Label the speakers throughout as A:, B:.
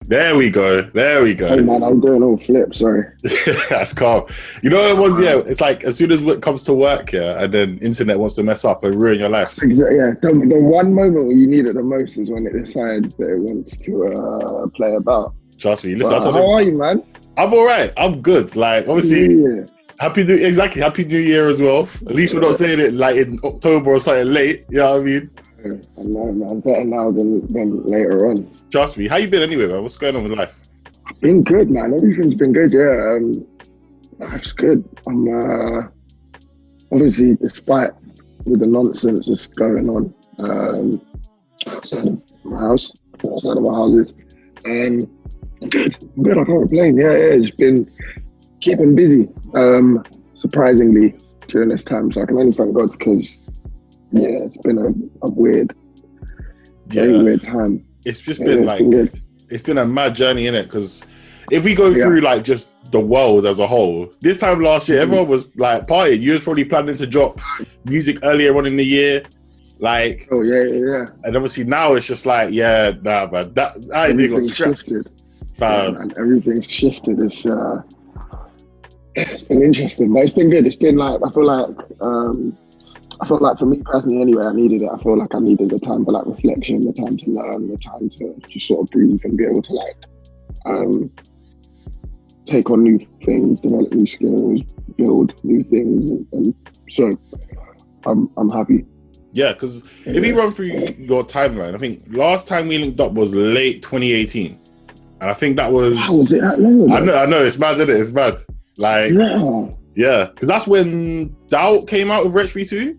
A: There we go. There we
B: Hey
A: go.
B: man, I'm doing all flips, sorry.
A: That's calm. You know the ones, yeah, it's like as soon as it comes to work, yeah, and then internet wants to mess up and ruin your life.
B: Yeah, the one moment where you need it the most is when it decides that it wants to play about.
A: Trust me. Listen,
B: How are you, man?
A: I'm all right. I'm good. Like, obviously,
B: Yeah.
A: Happy New Year as well. At least we're not saying it like in October or something late. You know what I mean?
B: I know, man. Better now than later on.
A: Trust me. How you been anyway, man? What's going on with life?
B: Been good, man. Everything's been good, yeah. Life's good. I'm obviously, despite with the nonsense that's going on outside of my house, outside of my houses, I'm good. I can't complain. Yeah. Just been keeping busy, surprisingly, during this time. So I can only thank God because, yeah, it's been a weird, very weird time.
A: It's just been it's been a mad journey, innit? Because if we go through like just the world as a whole, this time last year, everyone was like partying. You was probably planning to drop music earlier on in the year. Like,
B: oh yeah.
A: And obviously now it's just like, man, that I think got shifted.
B: And everything's shifted. It's been interesting, but it's been good. It's been like I feel like for me personally, anyway, I needed it. I feel like I needed the time for like reflection, the time to learn, the time to just sort of breathe and be able to like take on new things, develop new skills, build new things, and so I'm happy.
A: Yeah, because if you run through your timeline, I think last time we linked up was late 2018, and I think that was.
B: How was it that long ago?
A: I know, it's mad, isn't it? It's mad. Like, yeah, because that's when Doubt came out with Rich V2.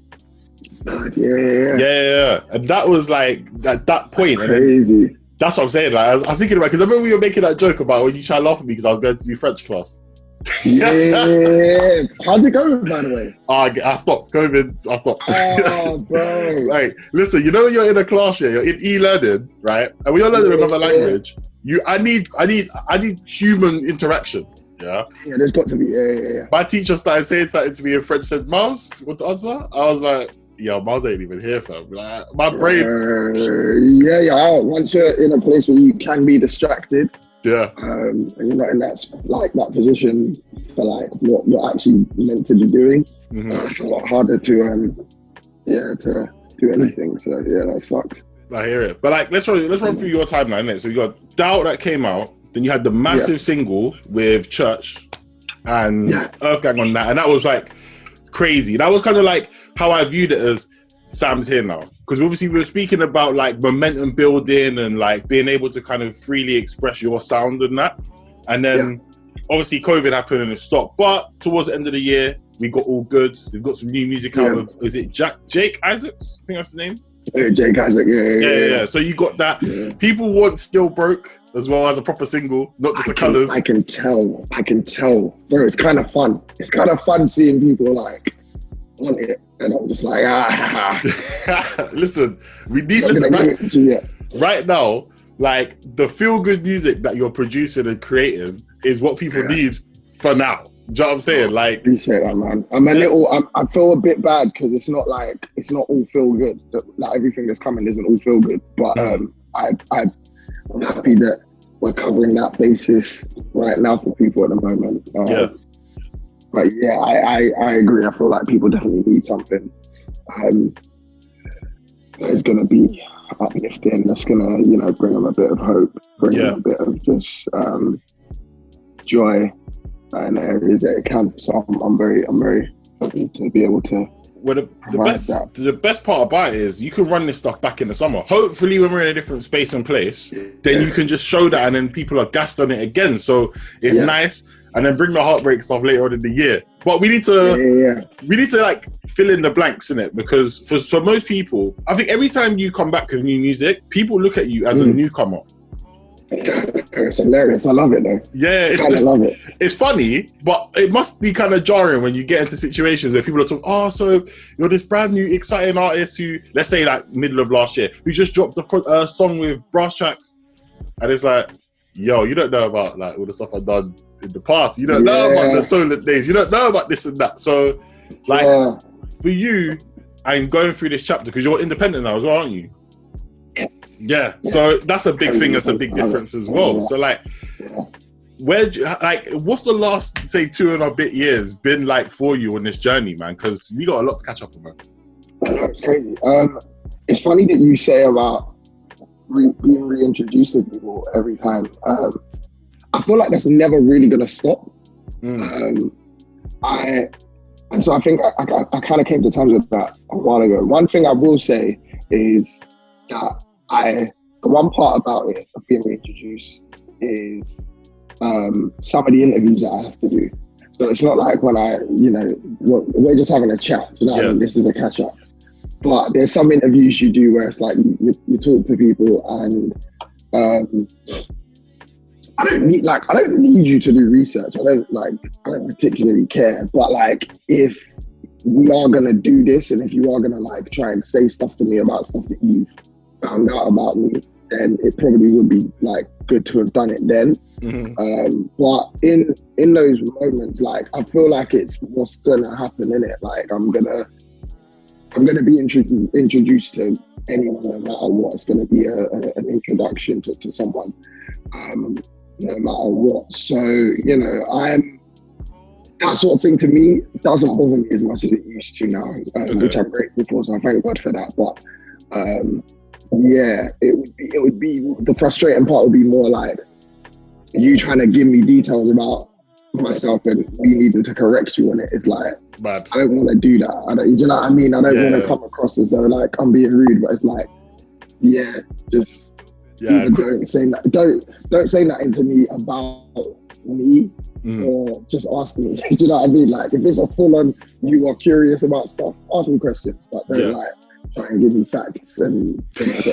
A: Yeah, and that was like at that point.
B: Crazy.
A: And then, that's what I'm saying. Like, I was thinking about because I remember we were making that joke about when you tried to laugh at me because I was going to do French class.
B: Yeah. How's it going, by the way?
A: I stopped. COVID. I stopped.
B: Oh, bro.
A: Right. Listen, you know when you're in a class here, you're in e-learning, right? And when you're learning another language, I need human interaction. Yeah,
B: there's got to be. Yeah.
A: My teacher started saying something to me in French. Said, "Myles, what the answer?" I was like, "Yo, Myles ain't even here, fam." Like, my brain.
B: Once you're in a place where you can be distracted, and you're not in that position for like what you're actually meant to be doing, it's a lot harder to do anything. So yeah, that sucked.
A: I hear it, but like let's run through your timeline. Innit? So you got Doubt that came out. Then you had the massive single with Church and Earth Gang on that. And that was like crazy. That was kind of like how I viewed it as Samm's here now. Because obviously we were speaking about like momentum building and like being able to kind of freely express your sound and that. And then obviously COVID happened and it stopped. But towards the end of the year, we got all good. We've got some new music out of, is it Jake Isaacs? I think that's the name.
B: Jake Isaac,
A: yeah. So you got that. Yeah. People want Still Broke as well as a proper single, not just the colours.
B: I can tell. Bro, it's kind of fun. It's kind of fun seeing people like want it. And I'm just like,
A: Listen, we need, right now, like the feel-good music that you're producing and creating is what people need for now. Do you know what I'm saying? Like,
B: appreciate that, man. I feel a bit bad because it's not all feel good. Like everything that's coming isn't all feel good. But I'm happy that we're covering that basis right now for people at the moment. But yeah, I agree. I feel like people definitely need something that is going to be uplifting. That's going to, bring them a bit of hope, bring them a bit of just joy. In areas that it can, so I'm very happy to be able to.
A: Well, the best part about it is you can run this stuff back in the summer. Hopefully, when we're in a different space and place, then you can just show that, and then people are gassed on it again. So it's nice, and then bring the heartbreak stuff later on in the year. But we need to like fill in the blanks in it because for most people, I think every time you come back with new music, people look at you as a newcomer.
B: It's hilarious. I love it though.
A: Yeah,
B: I love it.
A: It's funny, but it must be kind of jarring when you get into situations where people are talking, oh, so you're this brand new, exciting artist who, let's say like middle of last year, who just dropped a song with brass tracks. And it's like, yo, you don't know about like all the stuff I've done in the past. You don't know about the solo days. You don't know about this and that. So like for you, I'm going through this chapter because you're independent now as well, aren't you? Yeah. So that's a big thing. That's a big difference as well. So like, what's the last, say, 2.5 years been like for you on this journey, man? Because we got a lot to catch up on, man.
B: I know, it's crazy. It's funny that you say about being reintroduced to people every time. I feel like that's never really gonna stop. So I think I kind of came to terms with that a while ago. One thing I will say is that the one part about it of being reintroduced is some of the interviews that I have to do. So it's not like when we're just having a chat. You know what I mean? This is a catch up. But there's some interviews you do where it's like you talk to people and I don't need you to do research. I don't particularly care. But like, if we are gonna do this, and if you are gonna like try and say stuff to me about stuff that you've found out about me, then it probably would be like good to have done it then. But in those moments, like, I feel like it's what's gonna happen in it. Like, I'm gonna be introduced to anyone, no matter what. It's gonna be an introduction to someone. No matter what. So, that sort of thing to me doesn't bother me as much as it used to now, which I'm grateful for. So I thank God for that. But it would be the frustrating part would be more like you trying to give me details about myself and me needing to correct you on it. It's like,
A: bad.
B: I don't want to do that. You know what I mean? I don't want to come across as though like I'm being rude, but it's like, just. Either don't say nothing to me about me, or just ask me. Do you know what I mean? Like, if it's a full-on, you are curious about stuff, ask me questions, but don't like try and give me facts and fact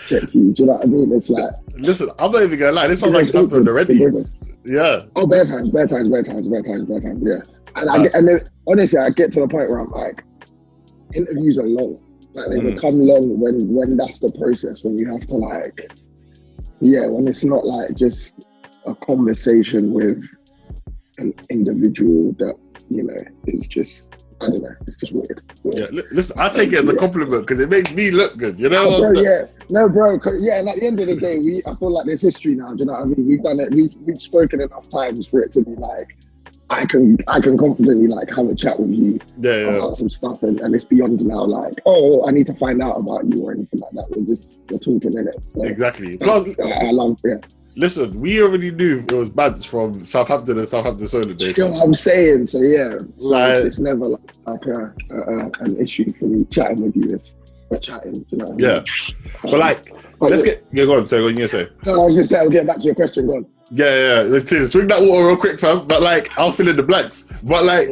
B: check you. Do you know what I mean? It's like,
A: listen, I'm not even gonna lie. This sounds like something already. Yeah.
B: Oh, bare times. Yeah. And then honestly, I get to the point where I'm like, interviews are long. Like, they become long when that's the process, when you have to like, when it's not like just a conversation with an individual that, is just, I don't know, it's just weird.
A: Yeah, listen, I take it as a compliment because it makes me look good, you know?
B: No, bro, and at the end of the day, I feel like there's history now, do you know what I mean? We've done it, we've spoken enough times for it to be like, I can confidently like have a chat with you about some stuff, and it's beyond now like, oh, I need to find out about you or anything like that. We're talking in it. So
A: exactly. Plus,
B: I love it.
A: Listen, we already knew it was Bads from Southampton and Southampton Solar Day.
B: You know what I'm saying? So it's never like an issue for me chatting with you. We're chatting, you know what I mean?
A: But like, let's get go on. So what are you gonna say?
B: No, I was gonna say I'll get back to your question. Go on.
A: Let's see. Swing that water real quick, fam. But like, I'll fill in the blanks. But like,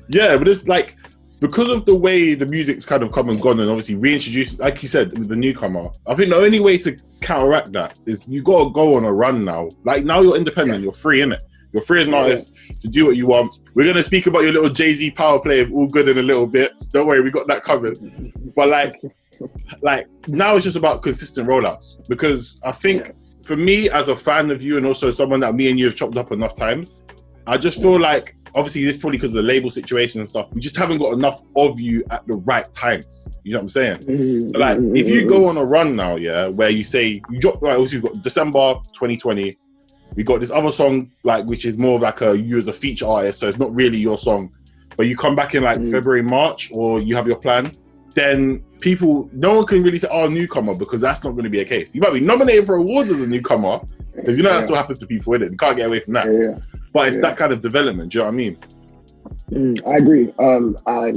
A: but it's like, because of the way the music's kind of come and gone, and obviously reintroduced, like you said, with the newcomer, I think the only way to counteract that is you gotta go on a run now. Like, now you're independent, you're free, innit? You're free as an artist to do what you want. We're gonna speak about your little Jay-Z power play of All Good in a little bit. So don't worry, we got that covered. But like now it's just about consistent rollouts, because I think for me as a fan of you, and also someone that me and you have chopped up enough times, I just feel like, obviously this is probably because of the label situation and stuff, we just haven't got enough of you at the right times. You know what I'm saying? So like, if you go on a run now, where you say you drop, like, obviously we've got December 2020, we got this other song like, which is more of like you as a feature artist, so it's not really your song, but you come back in like February, March, or you have your plan, then no one can really say, oh, newcomer, because that's not going to be a case. You might be nominated for awards as a newcomer, because that still happens to people, innit? You can't get away from that. But it's that kind of development, do you know what I mean?
B: I agree. I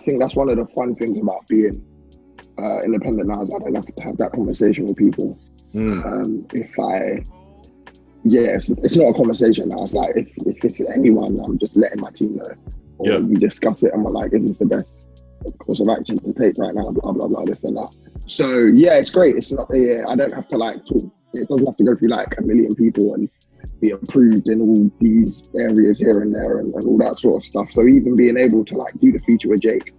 B: think that's one of the fun things about being independent now, is I don't have to have that conversation with people. It's not a conversation now. It's like, if it's anyone, I'm just letting my team know. Or we discuss it and we're like, is this the best course of action to take right now, blah blah blah, this and that. So it's great. It's not I don't have to like talk, it doesn't have to go through like a million people and be approved in all these areas here and there and all that sort of stuff. So even being able to like do the feature with Jake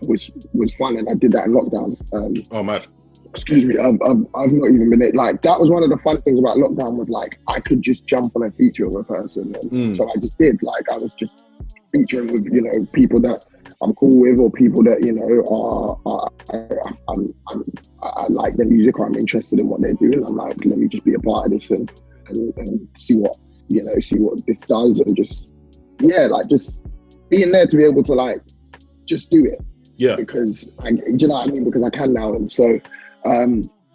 B: was fun, and I did that in lockdown.
A: Oh man,
B: excuse me, I've not even been like, that was one of the fun things about lockdown, was like I could just jump on a feature of a person, and so I just did. Like, I was just featuring with people that I'm cool with, or people that are I like their music, or I'm interested in what they're doing. I'm like, let me just be a part of this and see what this does, and just just being there to be able to like just do it.
A: Yeah.
B: Because do you know what I mean? Because I can now, and so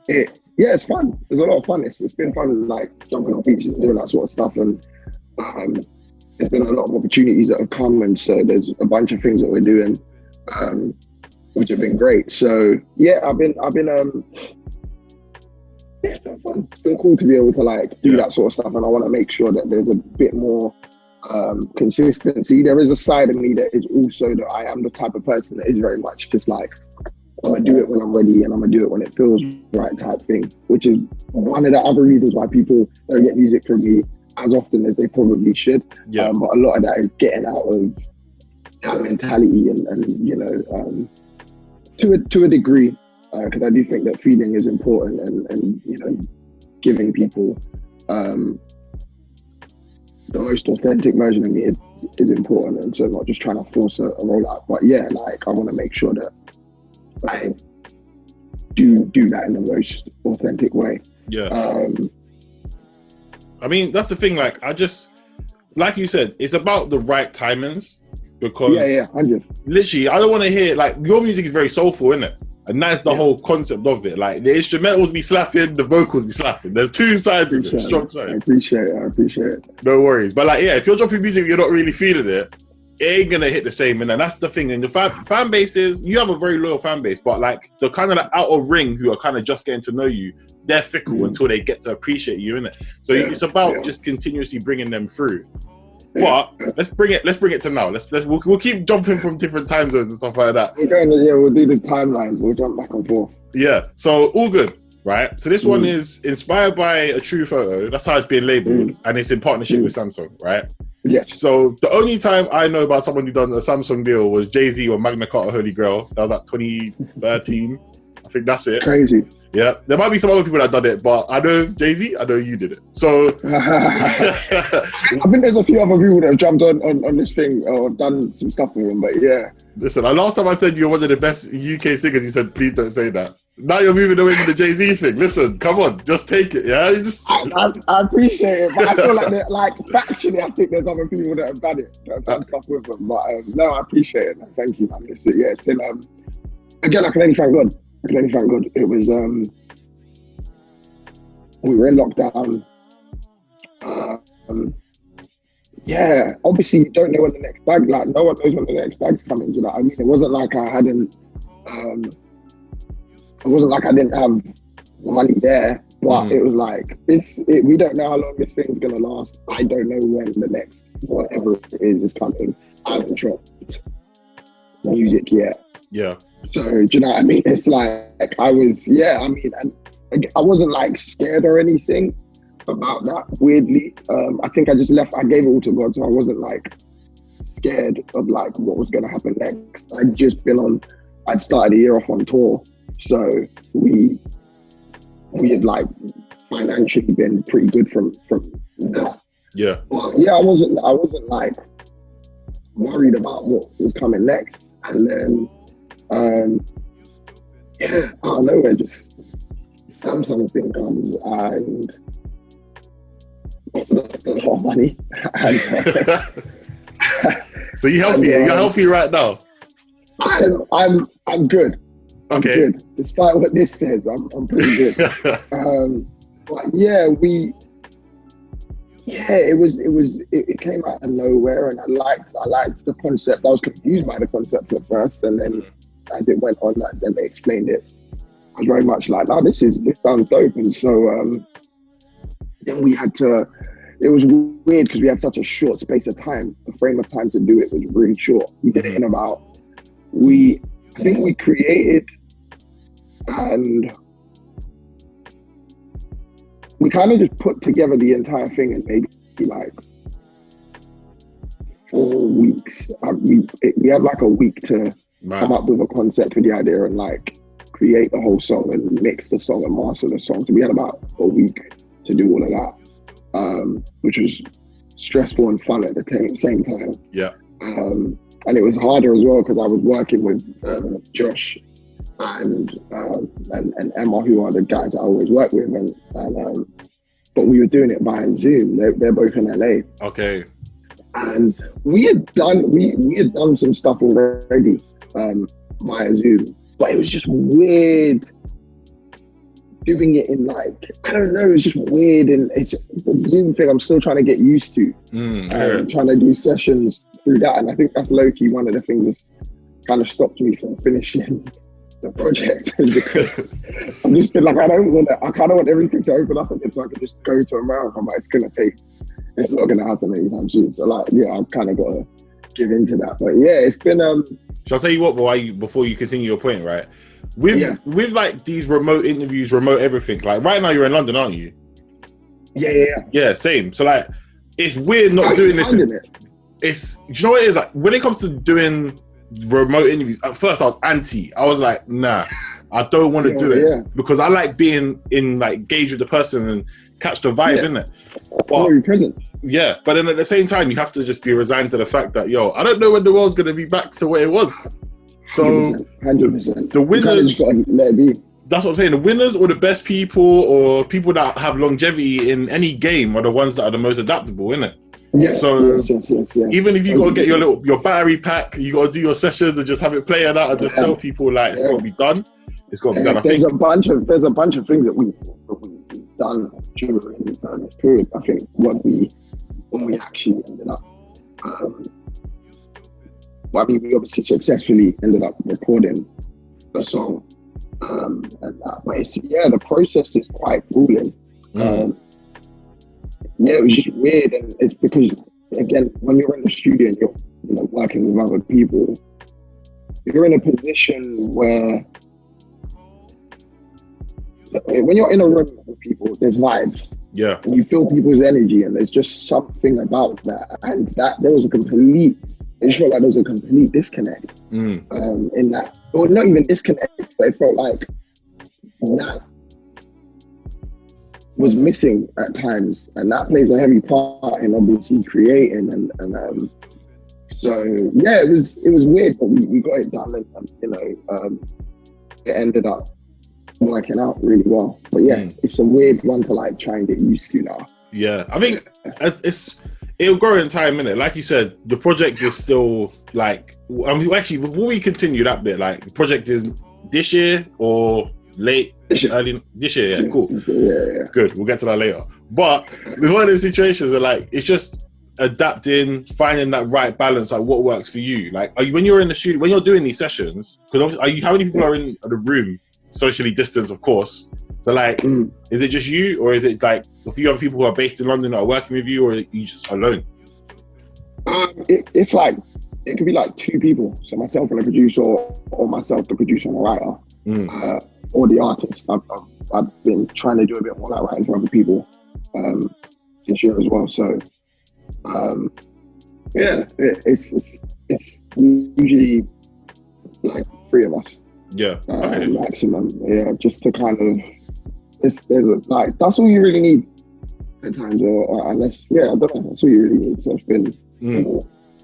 B: it's fun. There's a lot of fun. It's been fun, like jumping on beaches and doing that sort of stuff, and there's been a lot of opportunities that have come, and so there's a bunch of things that we're doing, which have been great. So I've been it's been fun. It's been cool to be able to like do that sort of stuff, and I want to make sure that there's a bit more consistency. There is a side of me that is also that I am the type of person that is very much just like, I'm gonna do it when I'm ready, and I'm gonna do it when it feels right type thing, which is one of the other reasons why people don't get music from me as often as they probably should. But a lot of that is getting out of that mentality, and you know, to a degree, because I do think that feeling is important, and you know, giving people the most authentic version of me is important, and so not just trying to force a rollout, but like I want to make sure that I do that in the most authentic way.
A: I mean, that's the thing. Like, like you said, it's about the right timings, because
B: 100.
A: Literally, I don't want to hear, like, your music is very soulful, isn't it? And that's the whole concept of it. Like, the instrumentals be slapping, the vocals be slapping. There's two sides to it, strong sides.
B: I appreciate it.
A: No worries. But like, if you're dropping music, you're not really feeling it, it ain't gonna hit the same. And that's the thing. And the fan base is, you have a very loyal fan base, but like the kind of the outer ring who are kind of just getting to know you, they're fickle until they get to appreciate you, innit? So it's about just continuously bringing them through. But let's bring it to now. We'll keep jumping from different time zones and stuff like that.
B: We'll do the timelines. We'll jump back and forth.
A: Yeah. So all good, right? So this one is inspired by a true photo. That's how it's being labeled, and it's in partnership with Samsung, right?
B: Yes.
A: So the only time I know about someone who done a Samsung deal was Jay-Z or Magna Carta Holy Grail. That was like 2013. I think that's it.
B: Crazy.
A: Yeah, there might be some other people that done it, but I know Jay-Z, I know you did it. So
B: I think there's a few other people that have jumped on this thing or done some stuff with him, but
A: Listen, last time I said you were one of the best UK singers, you said, please don't say that. Now you're moving away from the Jay-Z thing. Listen, come on, just take it, yeah?
B: I appreciate it, but I feel like factually, I think there's other people that have done it, that have done stuff with them. But no, I appreciate it. Thank you, man. It's been, again, I can only thank God. It was, we were in lockdown. Obviously you don't know when the next bag, like no one knows when the next bag's coming, do you know what I mean? It wasn't like I hadn't, it wasn't like I didn't have money there, but it was like, we don't know how long this thing's gonna last. I don't know when the next, whatever it is coming. I haven't dropped music yet.
A: Yeah.
B: So, do you know what I mean? It's like, I was, and I wasn't like scared or anything about that, weirdly. I think I gave it all to God, so I wasn't like scared of like what was going to happen next. I'd started the year off on tour, so we had like financially been pretty good from that.
A: Yeah.
B: But I wasn't like worried about what was coming next. And then out of nowhere, just Samsung thing comes, and that's a lot of money.
A: So you're healthy. You're healthy right now.
B: I'm good.
A: Okay.
B: I'm good. Despite what this says, I'm pretty good. But it came out of nowhere, and I liked the concept. I was confused by the concept at first, and then as it went on, then they explained it. I was very much like, this sounds dope. And so then we had to, it was weird because we had such a short space of time. The frame of time to do it was really short. We did it in I think we created, and we kind of just put together the entire thing in maybe like 4 weeks. We had like a week to come up with a concept with the idea and like create the whole song and mix the song and master the song. So we had about a week to do all of that, which was stressful and fun at the same time.
A: Yeah.
B: And it was harder as well because I was working with Josh and Emma, who are the guys I always work with, but we were doing it via Zoom. They're both in LA.
A: Okay.
B: And we had done some stuff already via Zoom, but it was just weird doing it in like, I don't know, it's just weird, and it's the Zoom thing I'm still trying to get used to. Trying to do sessions through that, and I think that's low-key one of the things that's kind of stopped me from finishing the project, because I'm just been like, I kind of want everything to open up again so I can just go to America, but it's not gonna happen anytime soon. So like, yeah, I've kind of got to give into that. But yeah, it's been
A: Shall I tell you what, before you continue your point, right? With like these remote interviews, remote everything, like right now you're in London, aren't you? Yeah, same. So like, it's weird not doing this. Do you know what it is? Like when it comes to doing remote interviews, at first I was anti. I was like, nah, I don't want to do it because I like being in, like, engage with the person and catch the vibe, innit?
B: But present.
A: Yeah, but then at the same time, you have to just be resigned to the fact that, yo, I don't know when the world's gonna be back to what it was. So
B: 100%.
A: The winners,
B: just gotta let it be.
A: That's what I'm saying. The winners, or the best people, or people that have longevity in any game, are the ones that are the most adaptable, innit?
B: Yes,
A: so
B: yes.
A: even if you got to get your battery pack, you got to do your sessions and just have it playing out and just tell people, like, it's got to be done. It's got to be done.
B: There's a bunch of things that we've done during this period. I think when we actually ended up, we obviously successfully ended up recording the song, and that. But the process is quite grueling. Yeah, it was just weird, and it's because, again, when you're in the studio and you're working with other people, you're in a position where when you're in a room with people, there's vibes.
A: Yeah.
B: And you feel people's energy, and there's just something about that. And that it just felt like there was a complete disconnect in that. Or not even disconnect, but it felt like that was missing at times, and that plays a heavy part in obviously creating, and so yeah, it was weird, but we got it done, and it ended up working out really well. But yeah, it's a weird one to like try and get used to now. Yeah,
A: I think it'll grow in time, innit? Like you said, the project is still like, actually, before we continue that bit, like, the project is this year or late? Early this year, yeah, cool.
B: Yeah.
A: Good, we'll get to that later. But with one of those situations where, like, it's just adapting, finding that right balance, like what works for you. Like, when you're in the studio, when you're doing these sessions, because how many people are in the room, socially distanced, of course? So like, is it just you, or is it like a few other people who are based in London that are working with you, or are you just alone?
B: It's like, it could be like two people, so myself and a producer, or myself, the producer and the writer. Or the artist. I've been trying to do a bit more like writing for other people this year as well. So it's usually like three of us.
A: Yeah.
B: Maximum. Yeah, just to kind of that's all you really need at times, or unless I don't know, that's all you really need. So it's been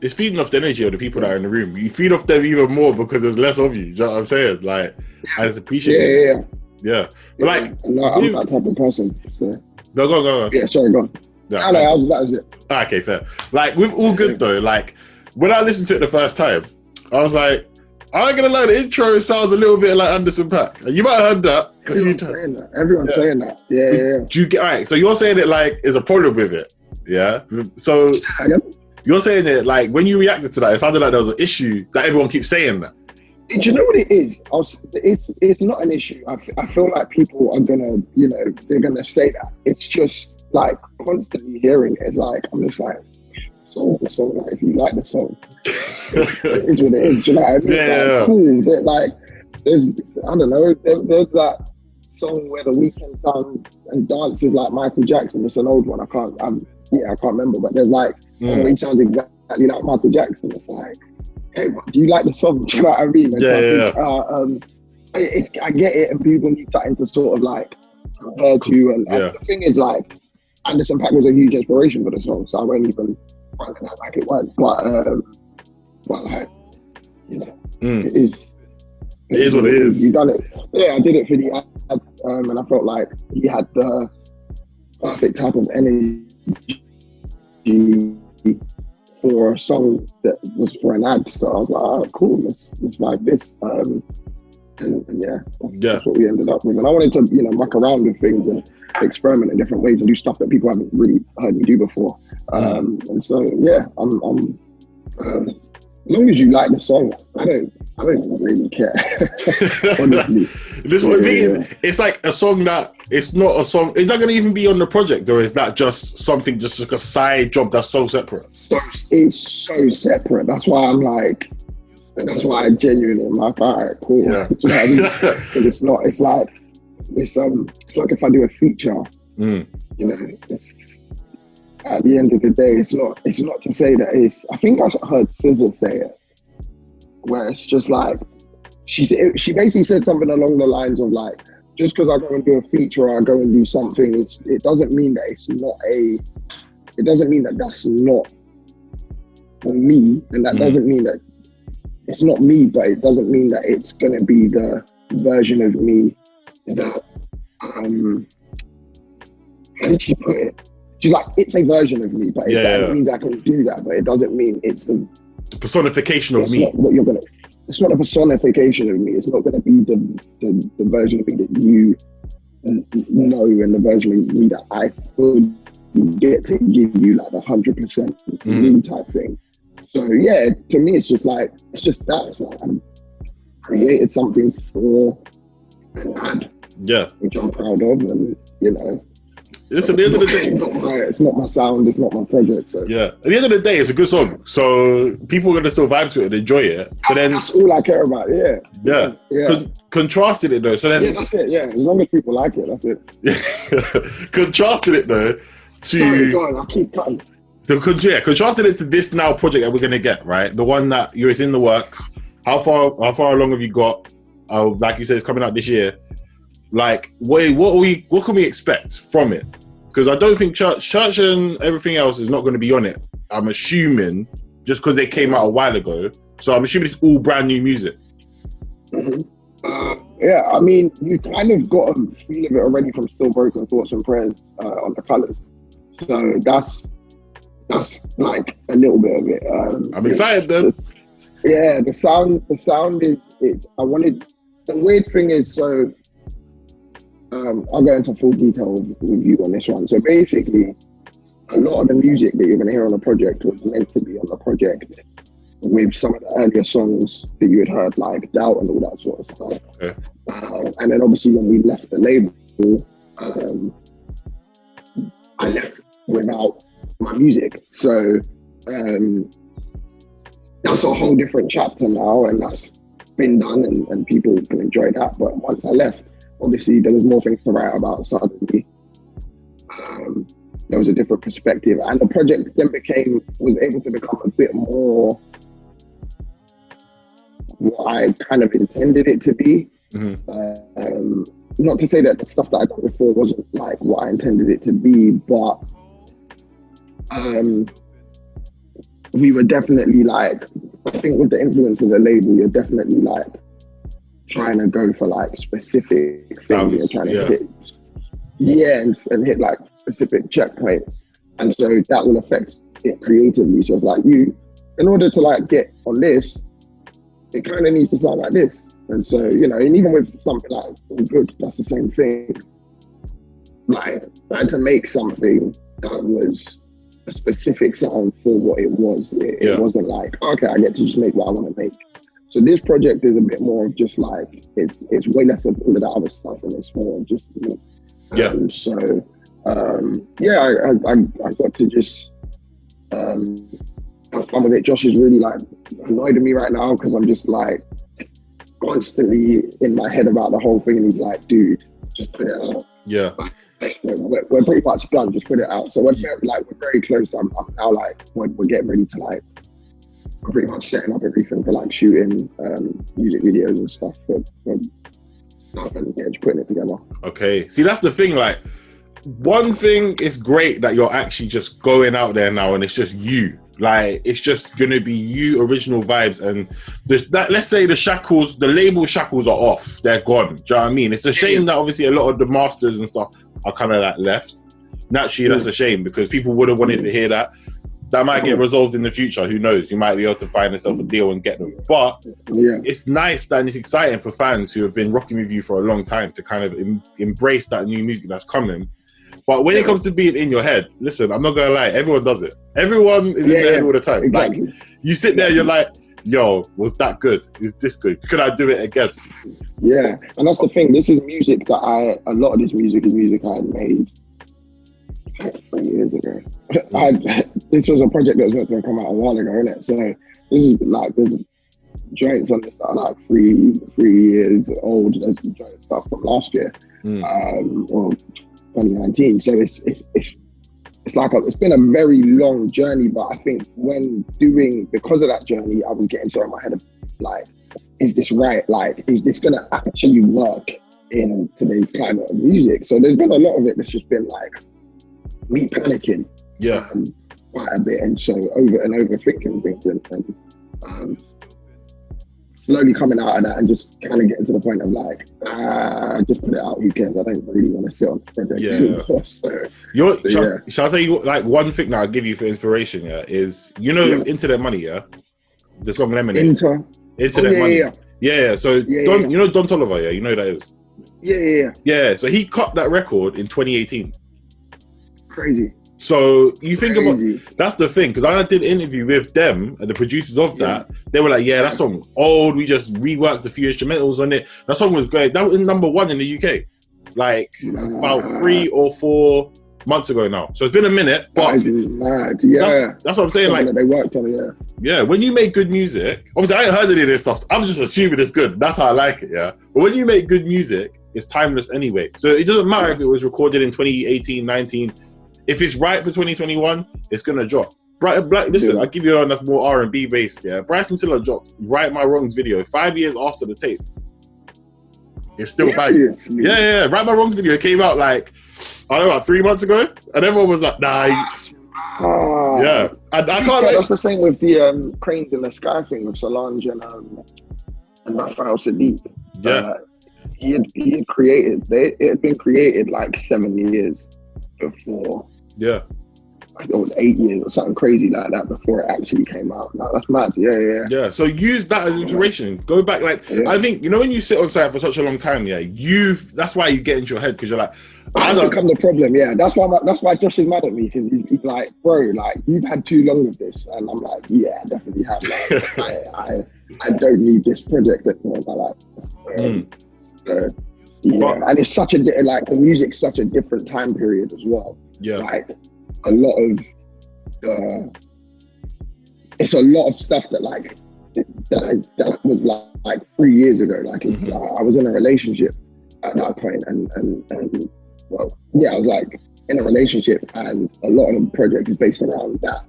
A: it's feeding off the energy of the people that are in the room. You feed off them even more because there's less of you. Do you know what I'm saying? Like, and it's appreciated. Yeah. But like,
B: no, I'm that type of person. So.
A: Go.
B: Yeah, sorry, go on.
A: Yeah,
B: that was it.
A: Okay, fair. Like, with All Good though, like, when I listened to it the first time, I was like, I'm gonna lie, the intro sounds a little bit like Anderson .Paak. You might have heard that.
B: Everyone's saying that. Yeah.
A: Do you get, all right, so you're saying it like there's a problem with it. Yeah. So you're saying it like when you reacted to that, it sounded like there was an issue that everyone keeps saying that.
B: Do you know what it is? It's not an issue. I feel like people are gonna, they're gonna say that. It's just like constantly hearing it. It's like, I'm just like, so the song, like, if you like the song, it is what it is. Do you know what I mean?
A: Yeah.
B: Cool. Like, there's, I don't know, there's that song where The Weeknd songs and dances like Michael Jackson. It's an old one. I can't remember, but there's like, he sounds exactly like Michael Jackson. It's like, hey, do you like the song? Do you know what I mean? And I get it, and people need something to sort of like compare to. And the thing is, like, Anderson .Paak was a huge inspiration for the song, so I won't even find it like it was. But like, it is.
A: It is what it is.
B: You done it. Yeah, I did it for the ad, and I felt like he had the perfect type of energy for a song that was for an ad. So I was like, oh, cool, let's vibe this. And that's what we ended up with. And I wanted to, muck around with things and experiment in different ways and do stuff that people haven't really heard me do before. And so, as long as you like the song, I don't really care. Honestly,
A: this what it means. It's like a song that it's not a song. Is that going to even be on the project, or is that just something, just like a side job that's so separate?
B: So it's so separate. That's why I'm like. And that's why I genuinely am like, all right, cool.
A: Yeah.
B: Because it's like if I do a feature, it's, at the end of the day, it's not to say that it's. I think I heard SZA say it, where it's just like she basically said something along the lines of like, just because I go and do a feature or I go and do something, it doesn't mean that it's not a. It doesn't mean that that's not for me, and that doesn't mean that. It's not me, but it doesn't mean that it's going to be the version of me that, how did she put it? She's like, it's a version of me, but it means I can do that, but it doesn't mean it's the
A: personification of me.
B: It's not a personification of me. It's not going to be the version of me that you know, and the version of me that I could get to give you like 100% me type thing. So yeah, to me, it's just that. It's like I created something for an ad, which I'm proud of, and
A: Listen, at the end of the day,
B: it's not my sound, it's not my project. So
A: yeah, at the end of the day, it's a good song. So people are gonna still vibe to it and enjoy it. But
B: that's all I care about. Yeah.
A: Contrasted it though. So then,
B: that's it. Yeah, as long as people like it, that's it.
A: Contrasted it though to.
B: Sorry, go on, I'll keep cutting.
A: Contrasted it to this now project that we're gonna get, right? The one that it's in the works. How far along have you got? Like you said, it's coming out this year. Like, what can we expect from it? Because I don't think church and everything else is not going to be on it. I'm assuming just because they came out a while ago. So I'm assuming it's all brand new music.
B: I mean, you kind of got a feel of it already from Still Broken Thoughts and Prayers on the colours. So that's like a little bit of it.
A: I'm excited then.
B: The sound is. I wanted. The weird thing is, so I'll go into full detail with you on this one. So basically, a lot of the music that you're going to hear on the project was meant to be on the project with some of the earlier songs that you had heard, like Doubt and all that sort of stuff.
A: Okay.
B: And then obviously when we left the label, I left without my music. So that's a whole different chapter now, and that's been done, and people can enjoy that. But once I left, obviously there was more things to write about suddenly. There was a different perspective, and the project then was able to become a bit more what I kind of intended it to be. Not to say that the stuff that I done before wasn't like what I intended it to be, but we were definitely like, I think with the influence of the label, you're definitely like trying to go for like specific things. You're trying to hit, and hit like specific checkpoints, and so that will affect it creatively. So it's like in order to like get on this, it kind of needs to sound like this. And so, and even with something like Good, that's the same thing. Like, I had to make something that was a specific sound for what it was. It wasn't like, okay, I get to just make what I want to make. So this project is a bit more of just like, it's way less of all of that other stuff, and it's more of just me. I got to just have fun with it. Josh is really like annoyed at me right now because I'm just like constantly in my head about the whole thing, and he's like, dude, just put it out. We're pretty much done, just put it out. So we're very close. I'm now like we're getting ready to like, I'm pretty much setting up everything for like shooting music videos and stuff for stuff, and just putting it together.
A: Okay, see, that's the thing. Like, one thing is great that you're actually just going out there now, and it's just you. Like, it's just gonna be you, original vibes, and let's say the label shackles are off, they're gone. Do you know what I mean? It's a shame that obviously a lot of the masters and stuff are kind of like left. Naturally, that's a shame because people would have wanted to hear that. That might get resolved in the future. Who knows? You might be able to find yourself a deal and get them. But it's nice that it's exciting for fans who have been rocking with you for a long time to kind of embrace that new music that's coming. But when it comes to being in your head, listen, I'm not going to lie, everyone does it. Everyone is in their head all the time. Exactly. Like, you sit there, you're like, yo, was that good? Is this good? Could I do it again?
B: Yeah, and that's the thing. This is music that a lot of this music is music I had made like 3 years ago. This was a project that was meant to come out a while ago, innit? So this is like, there's joints on this that are like three years old. There's joint stuff from last year, or 2019. So it's like it's been a very long journey, but I think because of that journey, I was getting so in my head of like, is this right? Like, is this gonna actually work in today's climate of music? So there's been a lot of it that's just been like me panicking, quite a bit, and so over and over thinking things, and slowly coming out of that and just kind of getting to the point of like, just put it out, who cares? I don't really want to sit on the project anymore. So,
A: shall I tell you, like, one thing that I'll give you for inspiration, is, Internet Money, the song Lemonade. Internet Money. Yeah. So, you know Don Toliver, you know who that is? Yeah, so he cut that record in 2018.
B: Crazy.
A: So you think about, that's the thing, because I did an interview with them and the producers of that. They were like, that song old, we just reworked a few instrumentals on it. That song was great. That was #1 in the UK, like about 3 or 4 months ago now. So it's been a minute, but
B: mad.
A: That's what I'm saying. Like,
B: they worked on it. Yeah,
A: when you make good music, obviously I ain't heard any of this stuff. I'm just assuming it's good. That's how I like it. Yeah, but when you make good music, it's timeless anyway. So it doesn't matter if it was recorded in 2018, 19. If it's right for 2021, it's gonna drop. Listen, I'll give you one that's more R&B based. Yeah, Bryson Tiller dropped "Right My Wrongs" video 5 years after the tape. It's still bad. Yeah. "Right My Wrongs" video came out like, I don't know, about 3 months ago, and everyone was like, "Nah." Yeah, I can't.
B: That's the same with the Cranes in the Sky thing with Solange and Raphael Sadiq.
A: Yeah,
B: he had created. It had been created like 7 years before.
A: Yeah,
B: I think it was 8 years or something crazy like that before it actually came out. No, that's mad. Yeah.
A: So use that as inspiration. Go back, like, I think, when you sit on site for such a long time, that's why you get into your head, because you're like,
B: I become the problem. Yeah, that's why Josh is mad at me, because he's like, bro, like, you've had too long of this, and I'm like, yeah, I definitely have. Like, I don't need this project anymore in my life. So, and it's such the music's such a different time period as well.
A: Yeah,
B: like a lot of it's a lot of stuff that that was like 3 years ago. Like, it's I was in a relationship at that point, and I was like in a relationship, and a lot of the project is based around that.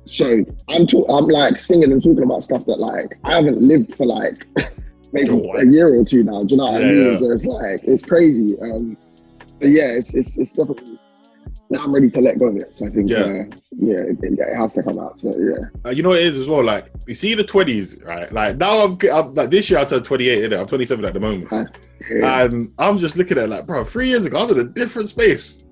B: So I'm like singing and talking about stuff that like I haven't lived for like maybe a year or two now. Do you know what I mean? Yeah. So it's like, it's crazy. But yeah, it's definitely, now I'm ready to let go of it. So I think, it has to come out. So yeah.
A: You know what it is as well? Like, you see the 20s, right? Like, now I'm like, this year I turned 28, innit? I'm 27 at the moment. And I'm just looking at it like, bro, 3 years ago, I was in a different space.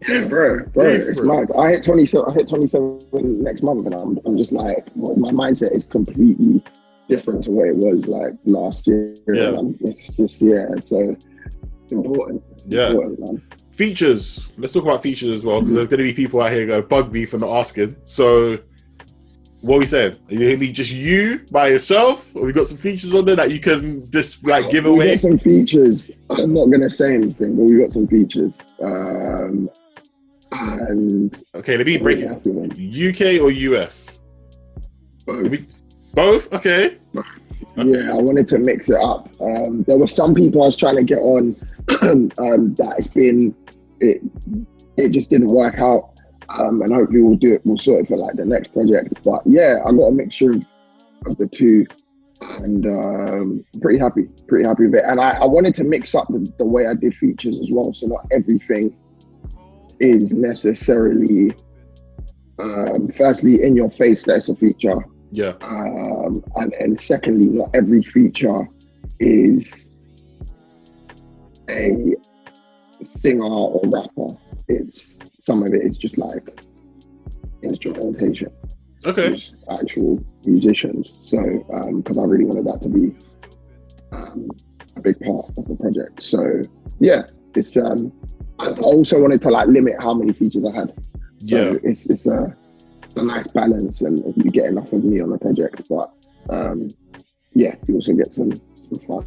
B: Yeah, bro, it's mad. I hit 27 next month, and I'm just like, my mindset is completely different to what it was like last year.
A: Yeah.
B: It's just, so it's important. It's important, man.
A: Features. Let's talk about features as well, because there's going to be people out here going to bug me for not asking. So, what are we saying? Are you going to be just you by yourself, or we got some features on there that you can just like give away?
B: We got some features. I'm not going to say anything, but we got some features. And
A: okay, let me break it. UK or US?
B: Both.
A: Both? Okay.
B: Yeah, I wanted to mix it up. There were some people I was trying to get on that it just didn't work out. And hopefully we'll sort it for like the next project. But yeah, I got a mixture of the two, and pretty happy with it. And I wanted to mix up the way I did features as well, so not everything is necessarily firstly, in your face, that's a feature.
A: Yeah.
B: And secondly, not every feature is a singer or rapper. Some of it is just like instrumentation.
A: Okay.
B: Just actual musicians. So, because I really wanted that to be a big part of the project. So, yeah, it's. I also wanted to like limit how many features I had. So it's a nice balance, and you get enough of me on the project, but yeah, you also get some fun.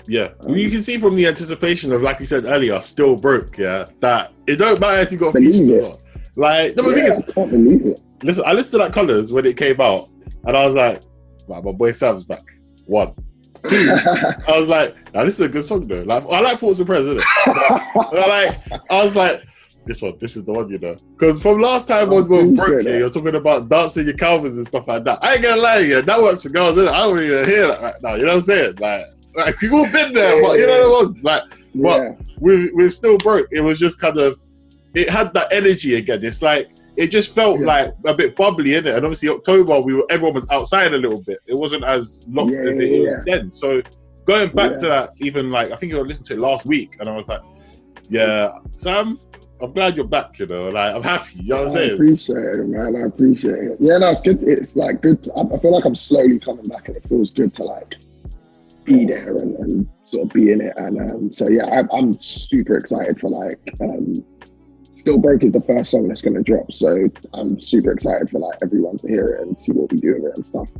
A: Yeah, you can see from the anticipation of, like you said earlier, Still Broke, yeah, that it don't matter if you got features or not. Like, the thing is,
B: I can't believe it.
A: Listen, I listened to that Colours when it came out, and I was like, my boy Sam's back. 1. 2, I was like, nah, this is a good song though. Like, I like Thoughts of Prez, isn't it? I was like, this is the one, you know. Because from last time on Broke, you're talking about dancing your Calvins and stuff like that. I ain't gonna lie, yeah, that works for girls, isn't it? I don't even hear that right now, you know what I'm saying? Like we've all been there, but you know the ones. Like, but we've Still Broke. It was just kind of, it had that energy again. It's like, it just felt like a bit bubbly, innit? And obviously October, everyone was outside a little bit. It wasn't as locked as it was then. So going back to that, even like, I think I listened to it last week, and I was like, yeah, Sam, I'm glad you're back, you know, like, I'm happy, you know what I'm saying?
B: I appreciate it, man, I appreciate it. Yeah, no, it's good. It's like good. I feel like I'm slowly coming back, and it feels good to like be there and sort of be in it. And so yeah, I'm super excited for like, Still Broke is the first song that's going to drop, so I'm super excited for like everyone to hear it and see what we do with it and stuff,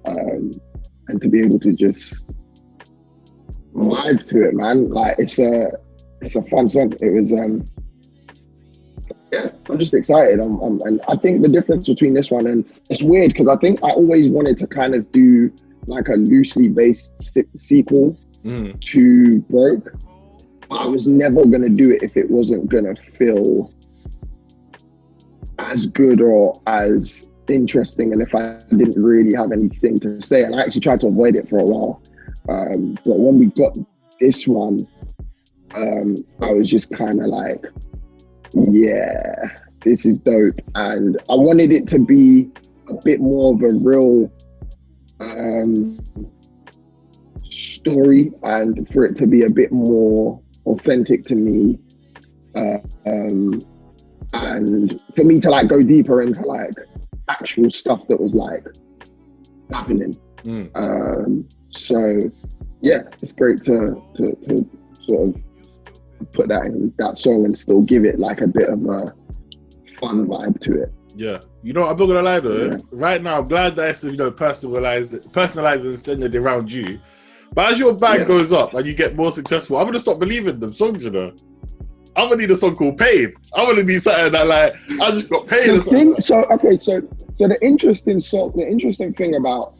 B: and to be able to just vibe to it, man. Like, it's a fun song. It was yeah, I'm just excited. And I think the difference between this one, and it's weird because I think I always wanted to kind of do like a loosely based sequel to Broke. I was never going to do it if it wasn't going to feel as good or as interesting, and if I didn't really have anything to say. And I actually tried to avoid it for a while. But when we got this one, I was just kind of like, yeah, this is dope. And I wanted it to be a bit more of a real story, and for it to be a bit more authentic to me, and for me to like go deeper into like actual stuff that was like happening. So yeah, it's great to sort of put that in that song and still give it like a bit of a fun vibe to it.
A: Yeah, you know, I'm not gonna lie though. Right now, I'm glad that it's, you know, personalized and centered around you. But as your bag goes up and you get more successful, I'm gonna stop believing them songs, you know. I'm gonna need a song called Pain. I'm gonna need something that like, I just got paid or something.
B: So the interesting thing about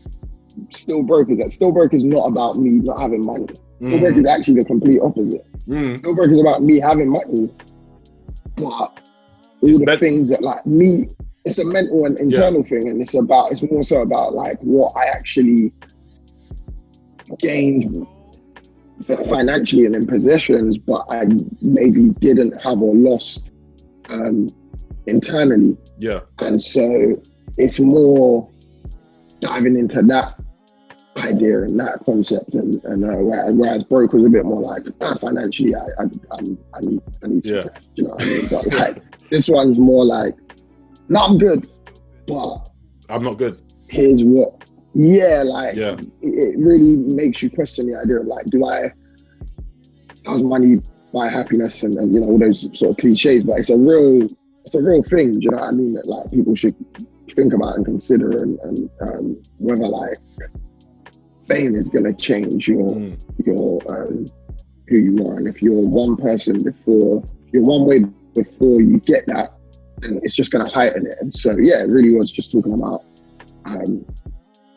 B: Still Broke is that Still Broke is not about me not having money. Still Broke is actually the complete opposite. Still Broke is about me having money, but all the things that like me, it's a mental and internal thing, and it's more so about like what I actually gained financially and in possessions, but I maybe didn't have or lost internally. Yeah. And so it's more diving into that idea and that concept, and whereas Broke was a bit more like financially I need to cash, you know what I mean? But like this one's more like, no, I'm good, but
A: I'm not good.
B: Here's what. It really makes you question the idea of like, does money buy happiness, and you know, all those sort of cliches, but it's a real thing, do you know what I mean, that like people should think about and consider, and whether like fame is going to change your who you are, and if you're one way before you get that, then it's just going to heighten it. And so yeah, it really was just talking about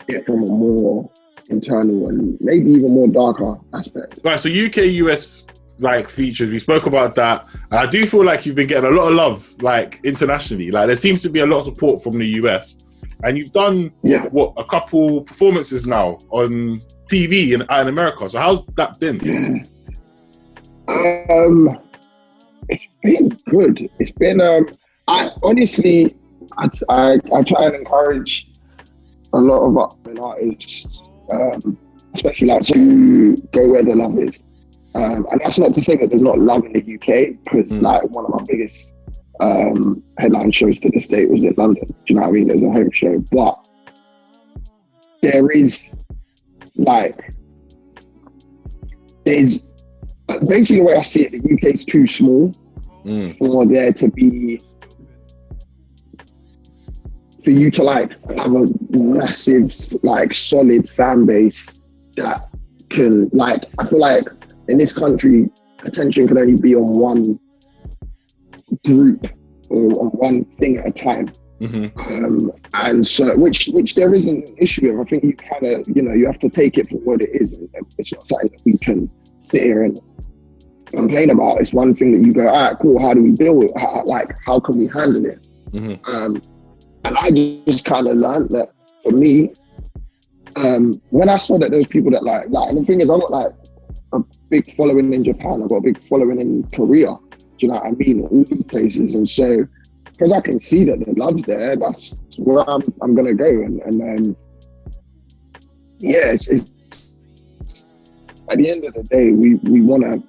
B: it from a more internal and maybe even more darker aspect.
A: Right, so UK US like features, we spoke about that, and I do feel like you've been getting a lot of love like internationally. Like there seems to be a lot of support from the US, and you've done a couple performances now on TV in America. So how's that been?
B: It's been good. It's been I I try and encourage a lot of upcoming artists, especially like to go where the love is. And that's not to say that there's not love in the UK, because like one of my biggest headline shows to this day was in London. Do you know what I mean? It was a home show, but there's basically the way I see it, the UK is too small for there to be, for you to like have a massive, like solid fan base that can like, I feel like in this country, attention can only be on one group or on one thing at a time. And so, which there isn't an issue with. I think you kind of, you have to take it for what it is. And it's not something that we can sit here and complain about. It's one thing that you go, all right, cool, how do we deal with it? How can we handle it? And I just kind of learned that for me, when I saw that there was people that like, and the thing is, I've got like a big following in Japan, I've got a big following in Korea, do you know what I mean? All these places. And so, because I can see that the love's there, that's where I'm going to go. And yeah, it's at the end of the day, we want to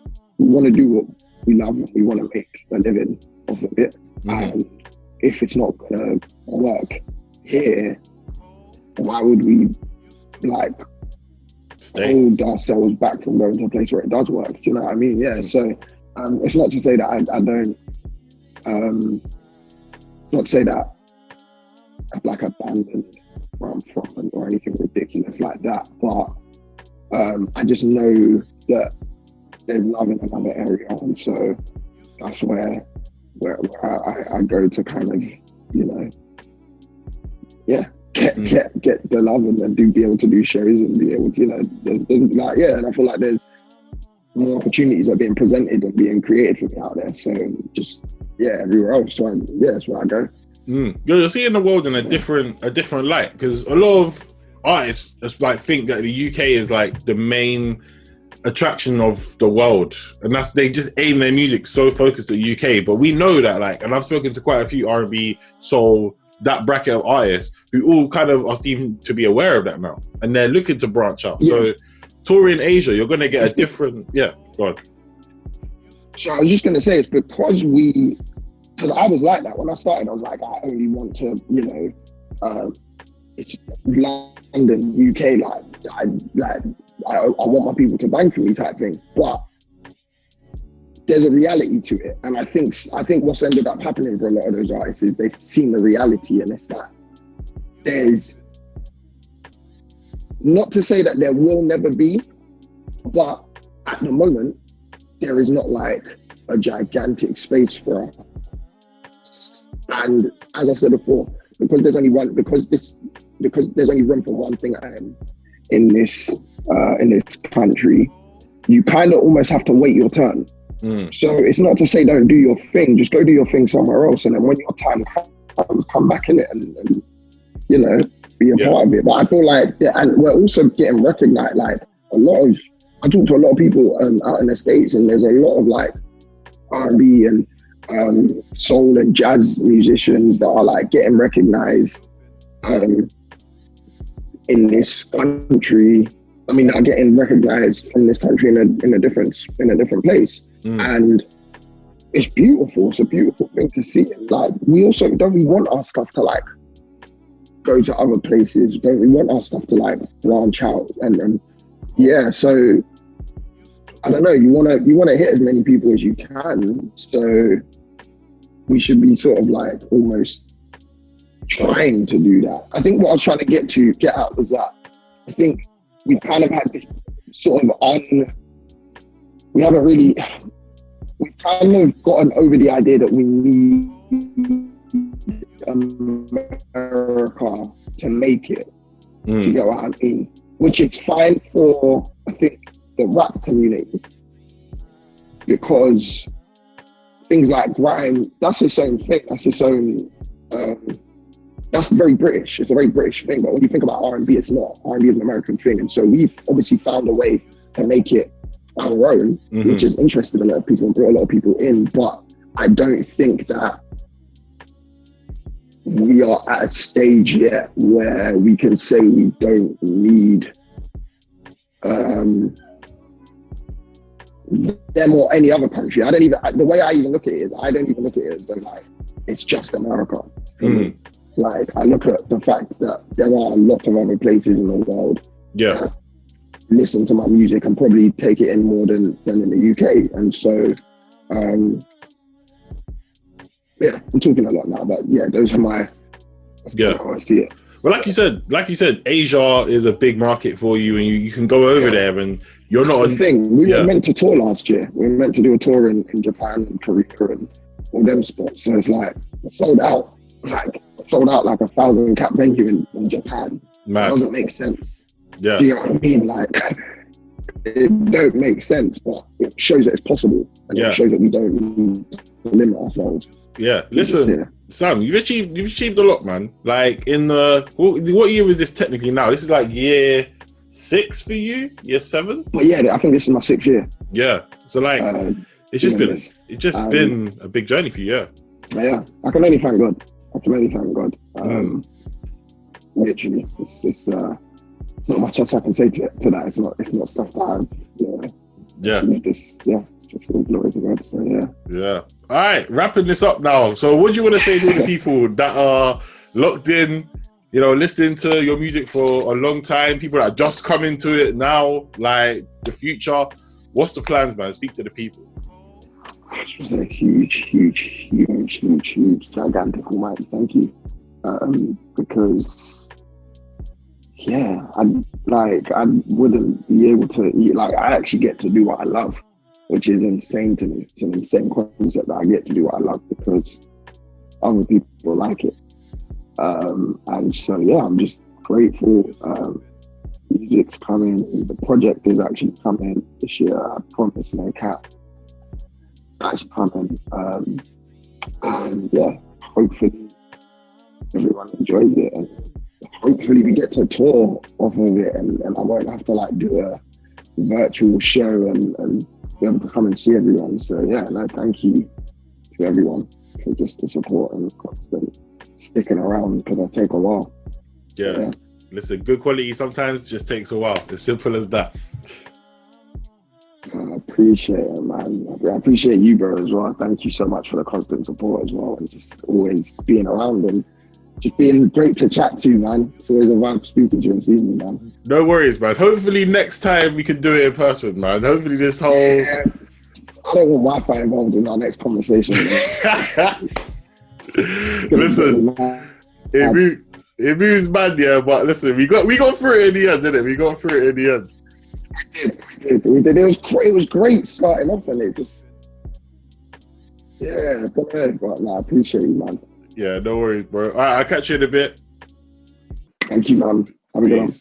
B: do what we love, and we want to make a living off of it. And if it's not going to work here, why would we like hold ourselves back from going to a place where it does work? Do you know what I mean? Yeah. So it's not to say that I don't. It's not to say that I've like abandoned where I'm from or anything ridiculous like that. But I just know that there's love in another area, and so that's where I go to kind of, get the love, and then be able to do shows and be able to, there's like, and I feel like there's more opportunities are being presented and being created for me out there. So just, everywhere else. So that's where I go.
A: You're seeing the world in a different light, because a lot of artists just like think that the UK is like the main attraction of the world, and they just aim their music so focused at the UK. But we know that, like, and I've spoken to quite a few R&B, soul, that bracket of artists who all kind of are seem to be aware of that now, and they're looking to branch out. So touring Asia, you're going to get a different go on.
B: So I was just going to say, it's because I was like that when I started. I was like, I only want to, it's London, UK, I want my people to bang for me type thing. But there's a reality to it. And I think what's ended up happening for a lot of those artists is they've seen the reality, and it's that there's, not to say that there will never be, but at the moment, there is not like a gigantic space for us. And as I said before, because there's only room for one thing in this country, you kind of almost have to wait your turn. So it's not to say don't do your thing, just go do your thing somewhere else, and then when your time comes, come back in it and be a part of it. But I feel like, and we're also getting recognized. Like I talk to a lot of people out in the States, and there's a lot of like R&B and soul and jazz musicians that are like getting recognized in this country. I mean, are getting recognized from this country in a different place, and it's beautiful. It's a beautiful thing to see. Like, we also don't we want our stuff to like go to other places? Don't we want our stuff to like branch out? And so I don't know. You want to hit as many people as you can. So we should be sort of like almost trying to do that. I think what I was trying to get at was that I think we've kind of had this sort of we've kind of gotten over the idea that we need America to make it. You get what I mean? Which is fine for, I think, the rap community, because things like grime, that's its own thing. That's its own. That's very British. It's a very British thing. But when you think about R&B, it's not. R&B is an American thing, and so we've obviously found a way to make it our own, which is interesting. A lot of people and brought a lot of people in, but I don't think that we are at a stage yet where we can say we don't need them or any other country. The way I even look at it is, I don't even look at it as though like it's just America. Like, I look at the fact that there are a lot of other places in the world that listen to my music and probably take it in more than in the UK. And so, yeah, I'm talking a lot now, but yeah, those are that's how I see it.
A: Well, like you said, Asia is a big market for you, and you can go over there, and you're
B: That's
A: not
B: the thing. We were meant to tour last year. We were meant to do a tour in Japan and Korea and all them spots. So it's like sold out like a 1,000 cap venue in Japan.
A: Mad.
B: It doesn't make sense.
A: Yeah.
B: Do you know what I mean? Like, it don't make sense, but it shows that it's possible, and it shows that we don't need to limit ourselves.
A: Yeah. Listen, Sam, you've achieved a lot, man. Like, in the what year is this technically now? This is like year 6 for you, year 7.
B: But yeah, I think this is my 6th year.
A: Yeah. So like, it's just been a big journey for you.
B: Yeah. I can only thank God. Literally, it's not much else I can say to that. It's not stuff that I've, it's just all glory to God. So
A: yeah. All right, wrapping this up now. So, what do you want to say to the people that are locked in, listening to your music for a long time? People that are just coming to it now, like the future. What's the plans, man? Speak to the people.
B: It was a huge, gigantic mighty thank you, because I wouldn't be able to eat. Like, I actually get to do what I love, which is insane to me. It's an insane concept that I get to do what I love because other people like it. And so, I'm just grateful. Music's coming. The project is actually coming this year. I promise, no cap. It's actually coming. And hopefully everyone enjoys it. And hopefully we get to tour off of it, and I won't have to like do a virtual show and be able to come and see everyone. So thank you to everyone for just the support and constant sticking around, because I take a while. Yeah.
A: Listen, good quality sometimes just takes a while. As simple as that.
B: I appreciate it, man. I appreciate you, bro, as well. Thank you so much for the constant support as well, and just always being around and just being great to chat to, man. It's always a vibe speaking to you and seeing you, man.
A: No worries, man. Hopefully next time we can do it in person, man. Hopefully this whole...
B: I don't want Wi-Fi involved in our next conversation.
A: Listen, it moves mad, but listen, we got through it in the end, didn't it? We got through it in the end.
B: We did. It was great starting off, and it just... but I appreciate you, man.
A: Yeah, no worries, bro. All right, I'll catch you in a bit.
B: Thank you, man. Have a good one.